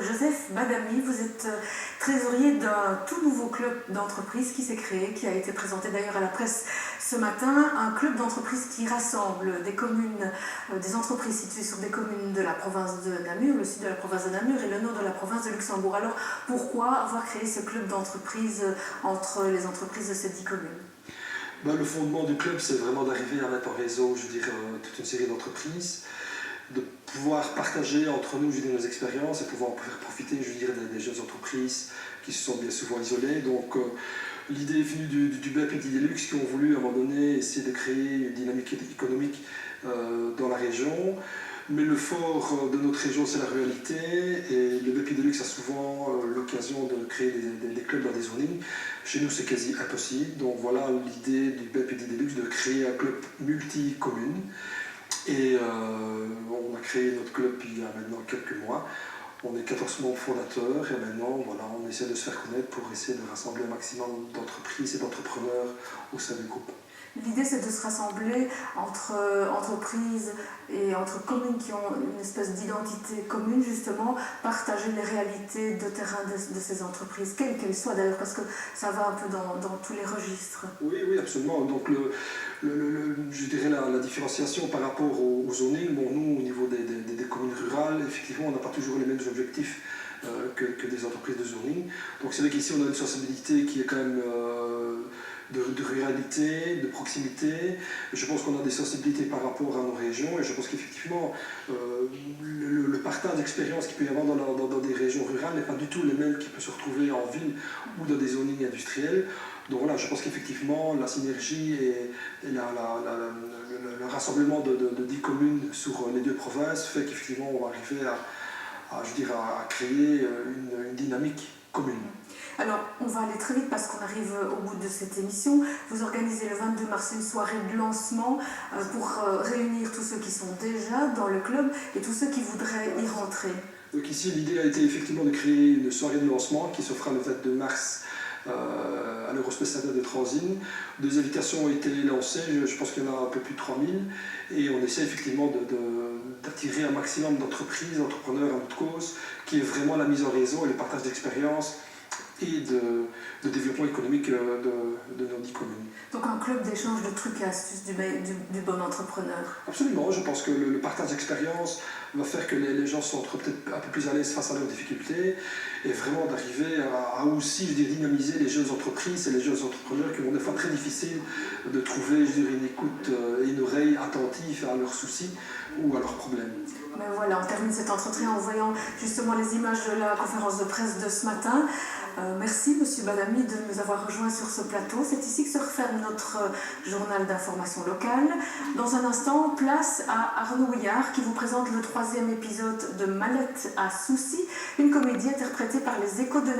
Joseph Badami, vous êtes trésorier d'un tout nouveau club d'entreprise qui s'est créé, qui a été présenté d'ailleurs à la presse ce matin, un club d'entreprise qui rassemble des communes, des entreprises situées sur des communes de la province de Namur, le sud de la province de Namur et le nord de la province de Luxembourg. Alors pourquoi avoir créé ce club d'entreprise entre les entreprises de ces 10 communes? Le fondement du club, c'est vraiment d'arriver à mettre en réseau, toute une série d'entreprises, de pouvoir partager entre nous, nos expériences et pouvoir faire profiter, des jeunes entreprises qui se sont bien souvent isolées. Donc, l'idée est venue du BEP et d'Idelux qui ont voulu, à un moment donné, essayer de créer une dynamique économique dans la région. Mais le fort de notre région, c'est la ruralité, et le BEP Deluxe a souvent l'occasion de créer des clubs dans des zonings. Chez nous, c'est quasi impossible. Donc voilà l'idée du BEP Deluxe de créer un club multi-commune. Et on a créé notre club il y a maintenant quelques mois. On est 14 membres fondateurs et maintenant on essaie de se faire connaître pour essayer de rassembler un maximum d'entreprises et d'entrepreneurs au sein du groupe. L'idée, c'est de se rassembler entre entreprises et entre communes qui ont une espèce d'identité commune, justement, partager les réalités de terrain de ces entreprises, quelles qu'elles soient d'ailleurs, parce que ça va un peu dans tous les registres. Oui, absolument. Donc, la différenciation par rapport au zoning, nous, au niveau des communes rurales, effectivement, on n'a pas toujours les mêmes objectifs que des entreprises de zoning. Donc, c'est vrai qu'ici, on a une sensibilité qui est quand même de ruralité, de proximité. Je pense qu'on a des sensibilités par rapport à nos régions et je pense qu'effectivement le partage d'expérience qu'il peut y avoir dans des régions rurales n'est pas du tout le même qui peut se retrouver en ville ou dans des zonings industriels. Donc voilà, je pense qu'effectivement la synergie et le rassemblement de 10 communes sur les deux provinces fait qu'effectivement on va arriver à créer une dynamique commune. Alors, on va aller très vite parce qu'on arrive au bout de cette émission. Vous organisez le 22 mars une soirée de lancement pour réunir tous ceux qui sont déjà dans le club et tous ceux qui voudraient y rentrer. Donc ici, l'idée a été effectivement de créer une soirée de lancement qui se fera le 22 mars à l'Eurospace Center de Transine. 2 invitations ont été lancées, je pense qu'il y en a un peu plus de 3000 et on essaie effectivement d'attirer un maximum d'entreprises, d'entrepreneurs à notre cause, qui est vraiment la mise en réseau et le partage d'expériences et de développement économique de nos 10 communes. Donc un club d'échange de trucs et astuces du bon entrepreneur. Absolument, je pense que le partage d'expérience va faire que les gens sont peut-être un peu plus à l'aise face à leurs difficultés et vraiment d'arriver à aussi dynamiser les jeunes entreprises et les jeunes entrepreneurs qui vont des fois très difficile de trouver une écoute et une oreille attentive à leurs soucis ou à leurs problèmes. Ben voilà, on termine cet entretien en voyant justement les images de la conférence de presse de ce matin. Merci Monsieur Badami de nous avoir rejoints sur ce plateau. C'est ici que se referme notre journal d'information locale. Dans un instant, place à Arnaud Houillard qui vous présente le 3e épisode de Mallette à soucis, une comédie interprétée par les Échos de Namur.